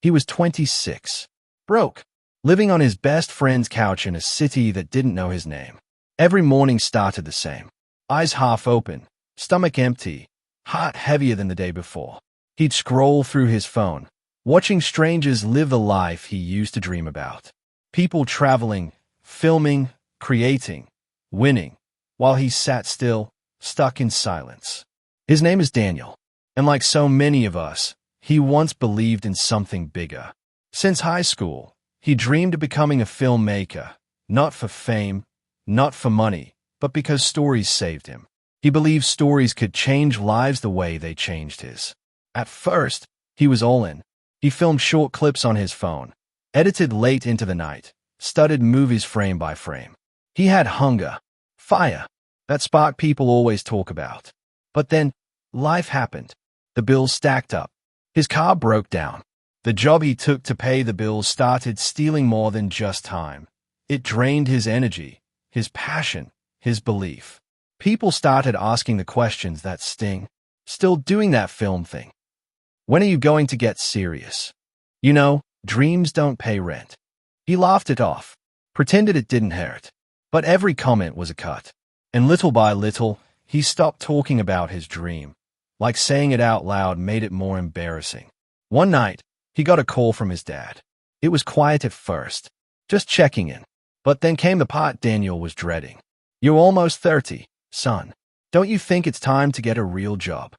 He was 26, broke, living on his best friend's couch in a city that didn't know his name. Every morning started the same. Eyes half open, stomach empty, heart heavier than the day before. He'd scroll through his phone, watching strangers live the life he used to dream about. People traveling, filming, creating, winning, while he sat still, stuck in silence. His name is Daniel, and like so many of us, he once believed in something bigger. Since high school, he dreamed of becoming a filmmaker, not for fame, not for money, but because stories saved him. He believed stories could change lives the way they changed his. At first, he was all in. He filmed short clips on his phone, edited late into the night, studied movies frame by frame. He had hunger, fire, that spark people always talk about. But then, life happened. The bills stacked up. His car broke down. The job he took to pay the bills started stealing more than just time. It drained his energy, his passion, his belief. People started asking the questions that sting. Still doing that film thing? When are you going to get serious? You know, dreams don't pay rent. He laughed it off, pretended it didn't hurt. But every comment was a cut. And little by little, he stopped talking about his dream. Like saying it out loud made it more embarrassing. One night, he got a call from his dad. It was quiet at first, just checking in. But then came the part Daniel was dreading. "You're almost 30, son. Don't you think it's time to get a real job?"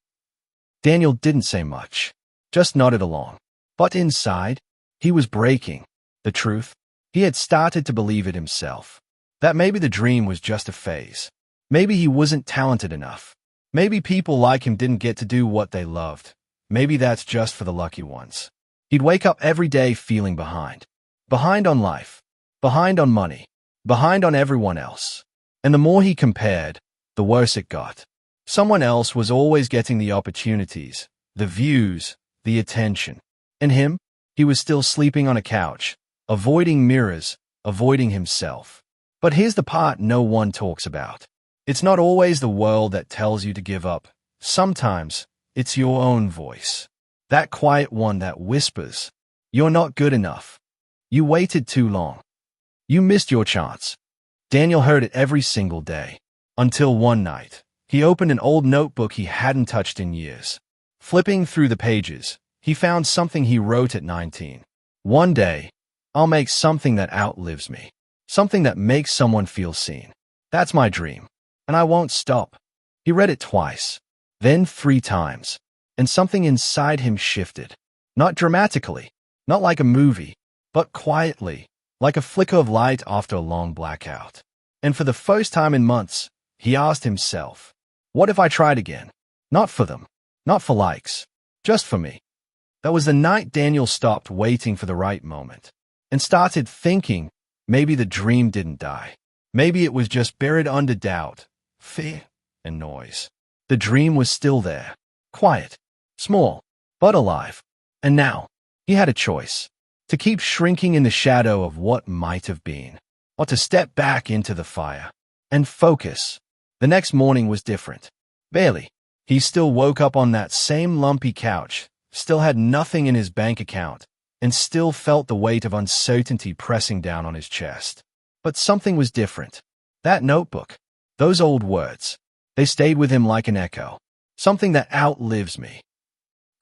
Daniel didn't say much, just nodded along. But inside, he was breaking. The truth, he had started to believe it himself. That maybe the dream was just a phase. Maybe he wasn't talented enough. Maybe people like him didn't get to do what they loved. Maybe that's just for the lucky ones. He'd wake up every day feeling behind. Behind on life. Behind on money. Behind on everyone else. And the more he compared, the worse it got. Someone else was always getting the opportunities, the views, the attention. And him? He was still sleeping on a couch, avoiding mirrors, avoiding himself. But here's the part no one talks about. It's not always the world that tells you to give up. Sometimes, it's your own voice. That quiet one that whispers, "You're not good enough. You waited too long. You missed your chance." Daniel heard it every single day. Until one night, he opened an old notebook he hadn't touched in years. Flipping through the pages, he found something he wrote at 19. "One day, I'll make something that outlives me. Something that makes someone feel seen. That's my dream. And I won't stop." He read it twice, then 3 times, and something inside him shifted. Not dramatically, not like a movie, but quietly, like a flicker of light after a long blackout. And for the first time in months, he asked himself, what if I tried again? Not for them, not for likes, just for me. That was the night Daniel stopped waiting for the right moment and started thinking maybe the dream didn't die. Maybe it was just buried under doubt, fear, and noise. The dream was still there, quiet, small, but alive. And now, he had a choice: to keep shrinking in the shadow of what might have been, or to step back into the fire and focus. The next morning was different. Barely. He still woke up on that same lumpy couch, still had nothing in his bank account, and still felt the weight of uncertainty pressing down on his chest. But something was different. That notebook, those old words, they stayed with him like an echo. Something that outlives me.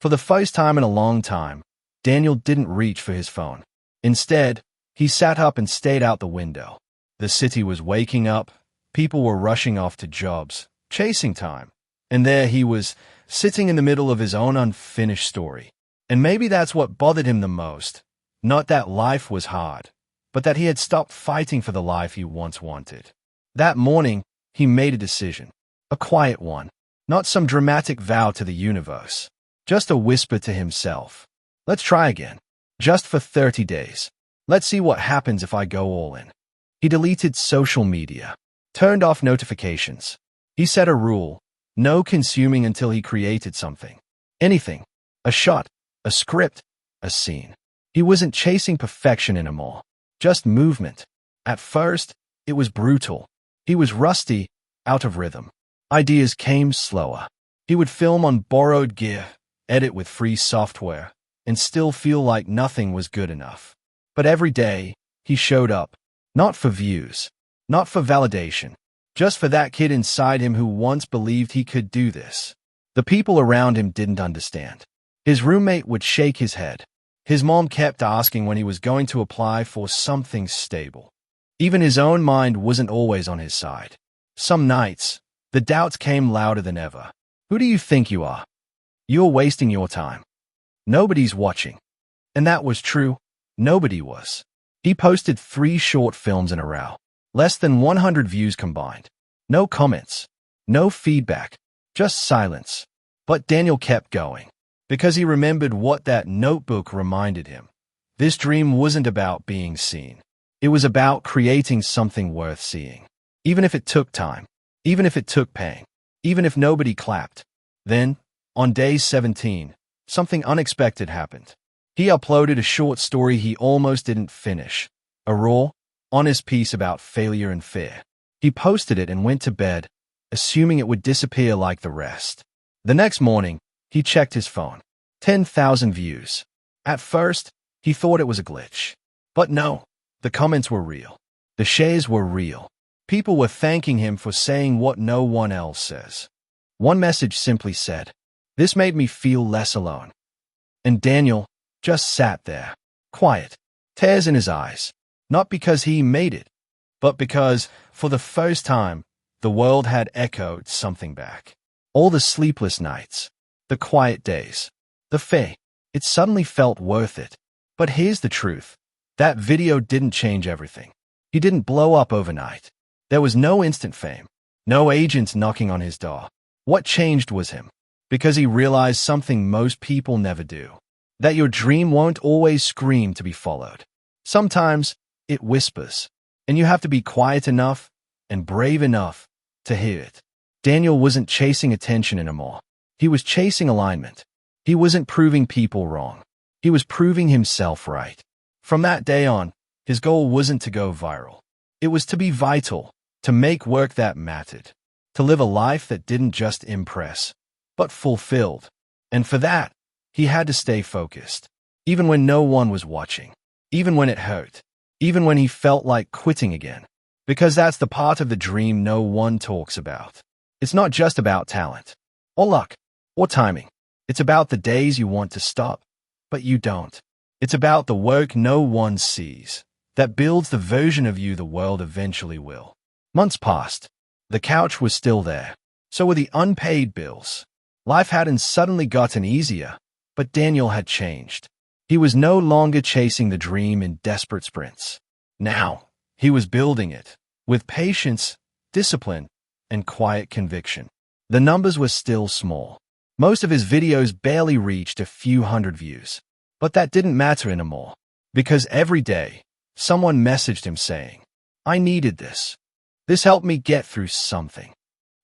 For the first time in a long time, Daniel didn't reach for his phone. Instead, he sat up and stared out the window. The city was waking up. People were rushing off to jobs, chasing time. And there he was, sitting in the middle of his own unfinished story. And maybe that's what bothered him the most. Not that life was hard, but that he had stopped fighting for the life he once wanted. That morning, he made a decision. A quiet one. Not some dramatic vow to the universe. Just a whisper to himself. Let's try again. Just for 30 days. Let's see what happens if I go all in. He deleted social media. Turned off notifications. He set a rule. No consuming until he created something. Anything. A shot. A script. A scene. He wasn't chasing perfection anymore. Just movement. At first, it was brutal. He was rusty, out of rhythm. Ideas came slower. He would film on borrowed gear, edit with free software, and still feel like nothing was good enough. But every day, he showed up, not for views, not for validation, just for that kid inside him who once believed he could do this. The people around him didn't understand. His roommate would shake his head. His mom kept asking when he was going to apply for something stable. Even his own mind wasn't always on his side. Some nights, the doubts came louder than ever. Who do you think you are? You're wasting your time. Nobody's watching. And that was true. Nobody was. He posted 3 short films in a row. Less than 100 views combined. No comments. No feedback. Just silence. But Daniel kept going. Because he remembered what that notebook reminded him. This dream wasn't about being seen. It was about creating something worth seeing. Even if it took time. Even if it took pain. Even if nobody clapped. Then, on day 17, something unexpected happened. He uploaded a short story he almost didn't finish. A raw, honest piece about failure and fear. He posted it and went to bed, assuming it would disappear like the rest. The next morning, he checked his phone. 10,000 views. At first, he thought it was a glitch. But no, the comments were real. The shares were real. People were thanking him for saying what no one else says. One message simply said, "This made me feel less alone." And Daniel just sat there, quiet, tears in his eyes, not because he made it, but because, for the first time, the world had echoed something back. All the sleepless nights, the quiet days, the fear, it suddenly felt worth it. But here's the truth. That video didn't change everything. He didn't blow up overnight. There was no instant fame, no agents knocking on his door. What changed was him, because he realized something most people never do. That your dream won't always scream to be followed. Sometimes it whispers, and you have to be quiet enough and brave enough to hear it. Daniel wasn't chasing attention anymore. He was chasing alignment. He wasn't proving people wrong. He was proving himself right. From that day on, his goal wasn't to go viral. It was to be vital, to make work that mattered, to live a life that didn't just impress, but fulfilled. And for that, he had to stay focused, even when no one was watching, even when it hurt, even when he felt like quitting again. Because that's the part of the dream no one talks about. It's not just about talent, or luck, or timing. It's about the days you want to stop, but you don't. It's about the work no one sees, that builds the version of you the world eventually will. Months passed. The couch was still there. So were the unpaid bills. Life hadn't suddenly gotten easier, but Daniel had changed. He was no longer chasing the dream in desperate sprints. Now, he was building it, with patience, discipline, and quiet conviction. The numbers were still small. Most of his videos barely reached a few hundred views. But that didn't matter anymore, because every day, someone messaged him saying, "I needed this. This helped me get through something.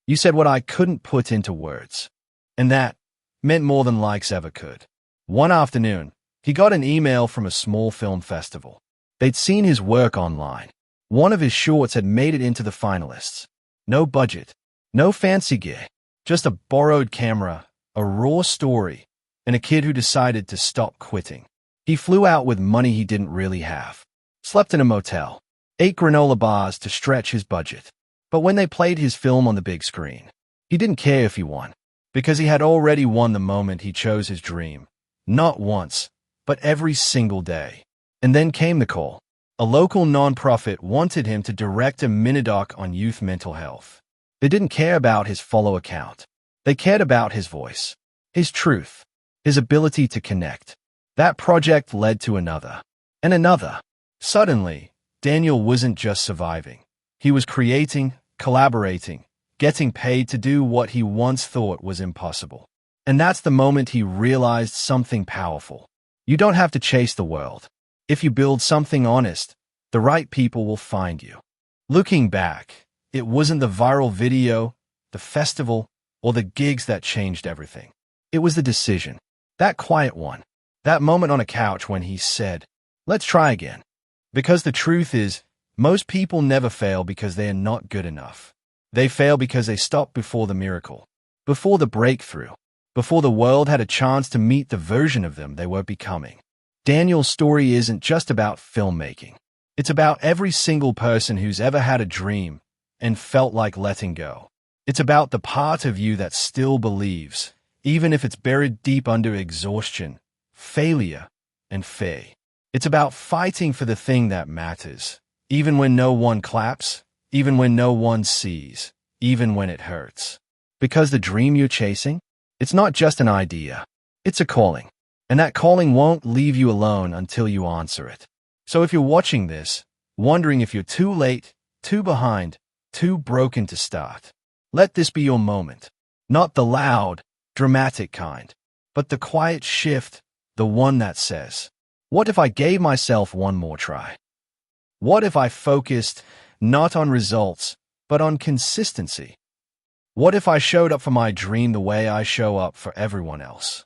You said what I couldn't put into words." And that meant more than likes ever could. One afternoon, he got an email from a small film festival. They'd seen his work online. One of his shorts had made it into the finalists. No budget, no fancy gear, just a borrowed camera, a raw story, and a kid who decided to stop quitting. He flew out with money he didn't really have, slept in a motel, ate granola bars to stretch his budget. But when they played his film on the big screen, he didn't care if he won, because he had already won the moment he chose his dream. Not once, but every single day. And then came the call. A local nonprofit wanted him to direct a mini-doc on youth mental health. They didn't care about his follow count. They cared about his voice, his truth, his ability to connect. That project led to another, and another. Suddenly, Daniel wasn't just surviving. He was creating, collaborating, getting paid to do what he once thought was impossible. And that's the moment he realized something powerful. You don't have to chase the world. If you build something honest, the right people will find you. Looking back, it wasn't the viral video, the festival, or the gigs that changed everything. It was the decision. That quiet one. That moment on a couch when he said, "Let's try again." Because the truth is, most people never fail because they are not good enough. They fail because they stop before the miracle, before the breakthrough, before the world had a chance to meet the version of them they were becoming. Daniel's story isn't just about filmmaking. It's about every single person who's ever had a dream and felt like letting go. It's about the part of you that still believes, even if it's buried deep under exhaustion, failure, and fear. It's about fighting for the thing that matters, even when no one claps, even when no one sees, even when it hurts. Because the dream you're chasing, it's not just an idea, it's a calling. And that calling won't leave you alone until you answer it. So if you're watching this, wondering if you're too late, too behind, too broken to start, let this be your moment. Not the loud, dramatic kind, but the quiet shift, the one that says, what if I gave myself one more try? What if I focused not on results, but on consistency? What if I showed up for my dream the way I show up for everyone else?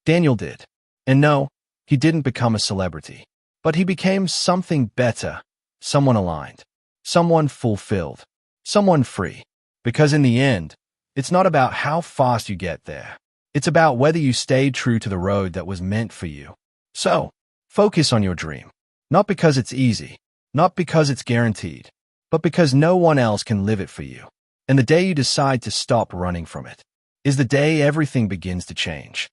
Daniel did. And no, he didn't become a celebrity, but he became something better, someone aligned, someone fulfilled, someone free. Because in the end, it's not about how fast you get there. It's about whether you stayed true to the road that was meant for you. So, focus on your dream. Not because it's easy, not because it's guaranteed, but because no one else can live it for you. And the day you decide to stop running from it is the day everything begins to change.